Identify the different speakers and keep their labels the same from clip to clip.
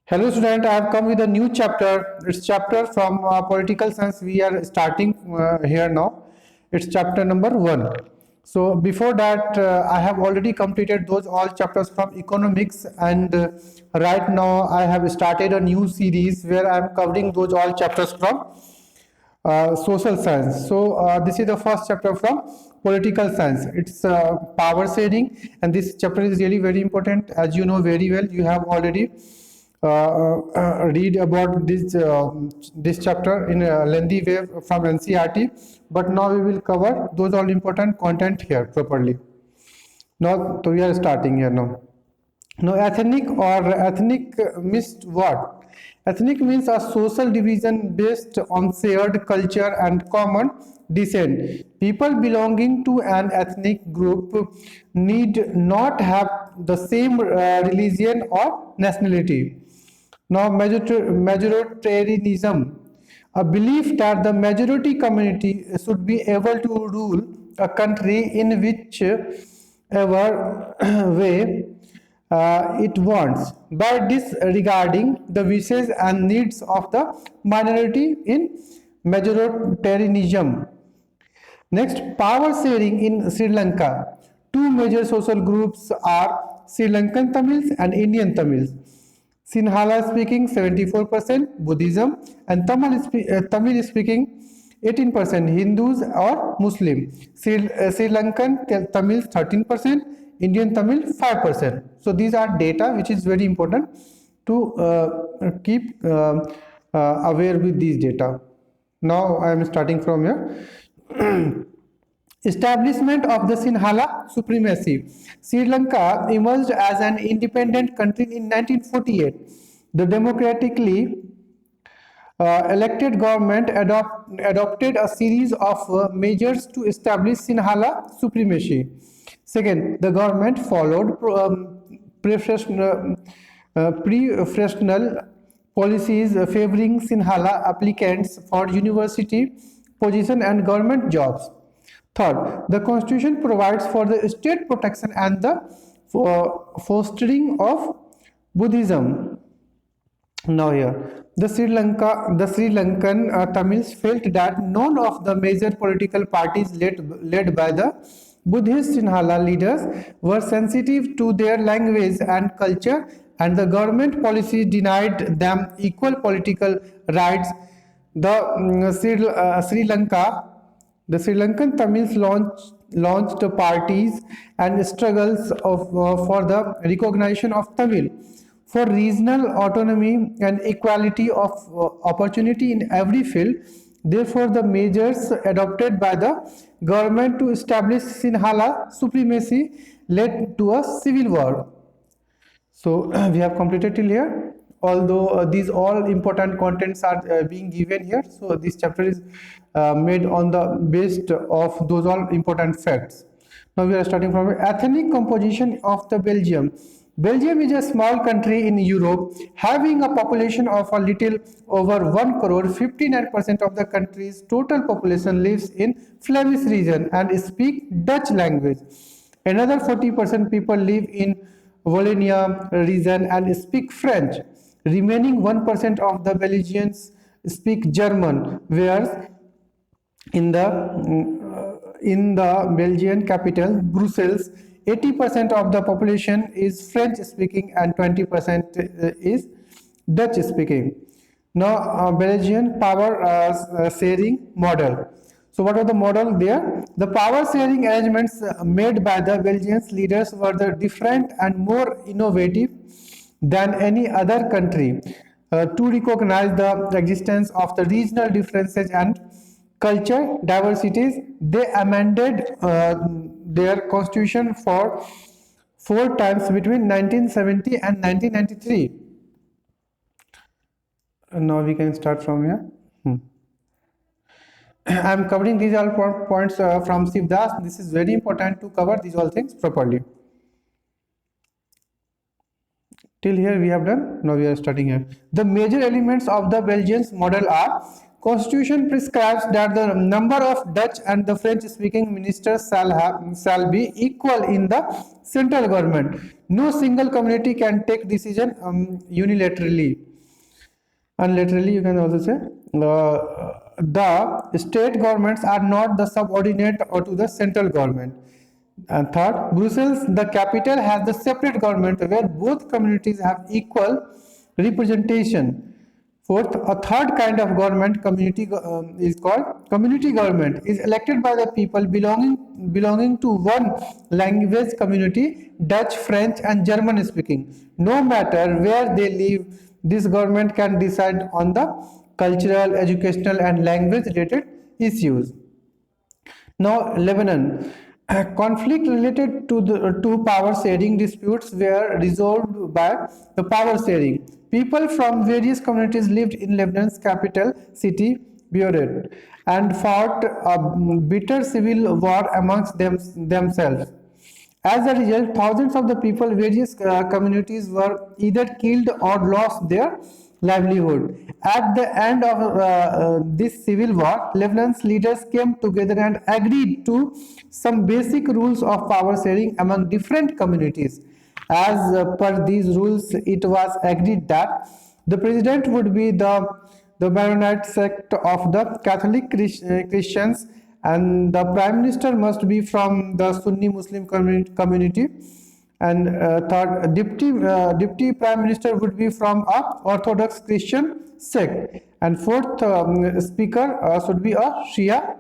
Speaker 1: Hello student, I have come with a new chapter. It's chapter from political science. We are starting here now. It's chapter number 1. So before that, I have already completed those all chapters from economics, and right now I have started a new series where I am covering those all chapters from social science. So this is the first chapter from political science. It's power sharing, and this chapter is really very important. As you know very well, you have already read about this chapter in a lengthy way from NCERT, but now we will cover those all important content here properly. Now, so we are starting here now. Now, ethnic means what? Ethnic means a social division based on shared culture and common descent. People belonging to an ethnic group need not have the same religion or nationality. Now, majoritarianism, a belief that the majority community should be able to rule a country in whichever way it wants, by disregarding the wishes and needs of the minority in majoritarianism. Next, power sharing in Sri Lanka. Two major social groups are Sri Lankan Tamils and Indian Tamils. Sinhala speaking 74% Buddhism, and Tamil speaking 18% Hindus or Muslim. Sri Lankan Tamils 13%, Indian Tamil 5%. So these are data which is very important to keep aware with these data. Now I am starting from here. Establishment of the Sinhala supremacy. Sri Lanka emerged as an independent country in 1948. The democratically elected government adopted a series of measures to establish Sinhala supremacy. Second, the government followed professional policies favoring Sinhala applicants for university position and government jobs. Third, the constitution provides for the state protection and the fostering of Buddhism. Now here, the Sri Lankan Tamils felt that none of the major political parties led by the Buddhist Sinhala leaders were sensitive to their language and culture, and the government policy denied them equal political rights. The Sri Lankan Tamils launched parties and struggles for the recognition of Tamil, for regional autonomy and equality of opportunity in every field. Therefore, the measures adopted by the government to establish Sinhala supremacy led to a civil war. So we have completed till here. Although these all important contents are being given here, so this chapter is made on the based of those all important facts. Now we are starting from ethnic composition of the Belgium. Belgium is a small country in Europe having a population of a little over 1 crore. 59% of the country's total population lives in Flemish region and speak Dutch language. Another 40% people live in Wallonia region and speak French. Remaining 1% of the Belgians speak German, whereas in the Belgian capital, Brussels, 80% of the population is French speaking and 20% is Dutch speaking. Now, Belgian power sharing model. So what was the model there? The power sharing arrangements made by the Belgian leaders were the different and more innovative than any other country to recognize the existence of the regional differences and culture diversities. They amended their constitution for 4 times between 1970 and 1993. Now we can start from here. I am covering these all points from Sivdas. This is very important to cover these all things properly. Till here we have done. Now we are starting here. The major elements of the Belgian model are: Constitution prescribes that the number of Dutch and the French speaking ministers shall be equal in the central government. No single community can take decision unilaterally. And literally you can also say the state governments are not the subordinate or to the central government. And third, Brussels, the capital, has the separate government where both communities have equal representation. Fourth, a third kind of government community is called community government, is elected by the people belonging to one language community, Dutch, French and German speaking. No matter where they live, this government can decide on the cultural, educational and language related issues. Now, Lebanon. Conflict related to the power sharing disputes were resolved by the power sharing. People from various communities lived in Lebanon's capital city, Beirut, and fought a bitter civil war amongst themselves. As a result, thousands of the people, various communities were either killed or lost their livelihood. At the end of this civil war, Lebanon's leaders came together and agreed to some basic rules of power sharing among different communities. As per these rules, it was agreed that the president would be the Maronite sect of the Catholic Christians, and the prime minister must be from the Sunni Muslim community, and third, deputy prime minister would be from a Orthodox Christian sect, and fourth, speaker should be a Shia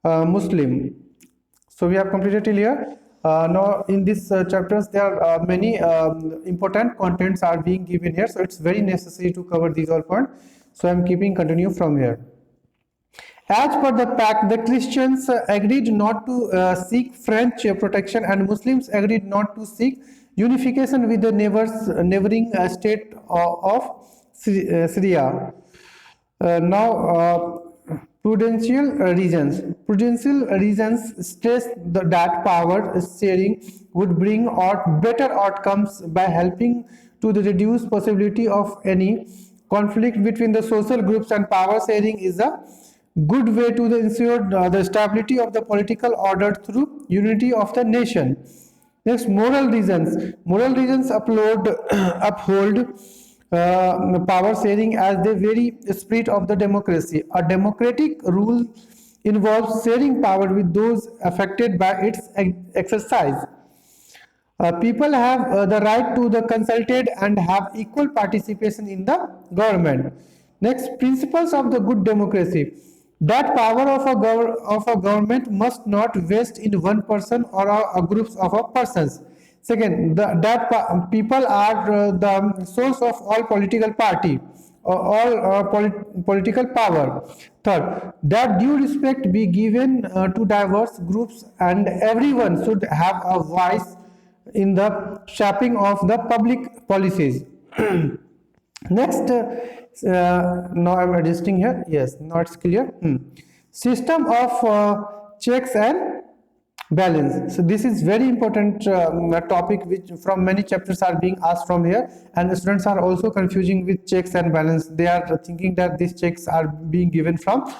Speaker 1: Muslim. So we have completed till here. Now in this chapters there are many important contents are being given here, so it's very necessary to cover these all points. So I am keeping continue from here. As per the pact, the Christians agreed not to seek French protection, and Muslims agreed not to seek unification with the neighboring state of Syria. Now, prudential reasons stress that power sharing would bring out better outcomes by helping to the reduce possibility of any conflict between the social groups, and power sharing is a good way to ensure the stability of the political order through unity of the nation. Next, moral reasons. Moral reasons uphold power sharing as the very spirit of the democracy. A democratic rule involves sharing power with those affected by its exercise. People have the right to the consulted and have equal participation in the government. Next, principles of the good democracy. That power of a government must not vest in one person or a groups of a persons. Second, people are the source of all political party, all political power. Third, that due respect be given to diverse groups, and everyone should have a voice in the shaping of the public policies. Next, now I'm adjusting here. Yes, now it's clear. System of checks and balance. So this is very important topic which from many chapters are being asked from here, and the students are also confusing with checks and balance. They are thinking that these checks are being given from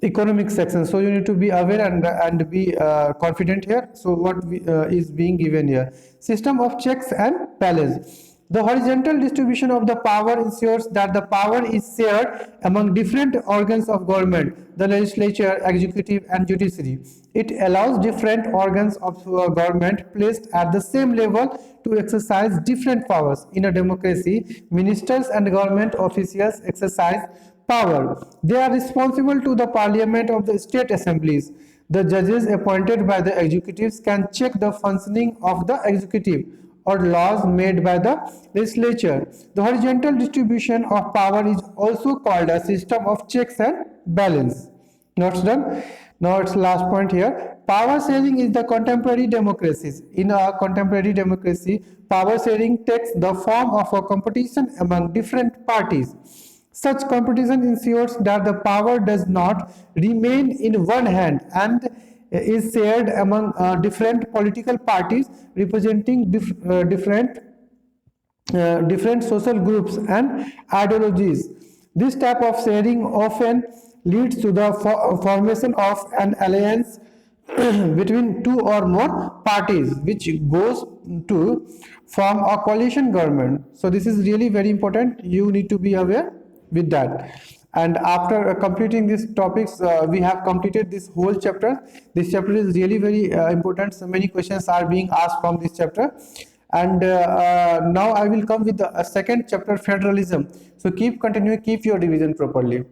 Speaker 1: economic section, so you need to be aware and be confident here. So what is being given here? System of checks and balance. The horizontal distribution of the power ensures that the power is shared among different organs of government, the legislature, executive and judiciary. It allows different organs of government placed at the same level to exercise different powers. In a democracy, ministers and government officials exercise power. They are responsible to the parliament of the state assemblies. The judges appointed by the executives can check the functioning of the executive or laws made by the legislature. The horizontal distribution of power is also called a system of checks and balance. Now it's done. Now it's last point here. Power sharing is the contemporary democracies. In a contemporary democracy, power sharing takes the form of a competition among different parties. Such competition ensures that the power does not remain in one hand and is shared among different political parties representing different social groups and ideologies. This type of sharing often leads to the formation of an alliance between two or more parties, which goes to form a coalition government. So this is really very important. You need to be aware with that. And after completing these topics, we have completed this whole chapter. This chapter is really very important. So many questions are being asked from this chapter. And now I will come with the second chapter, federalism. So keep continuing, keep your division properly.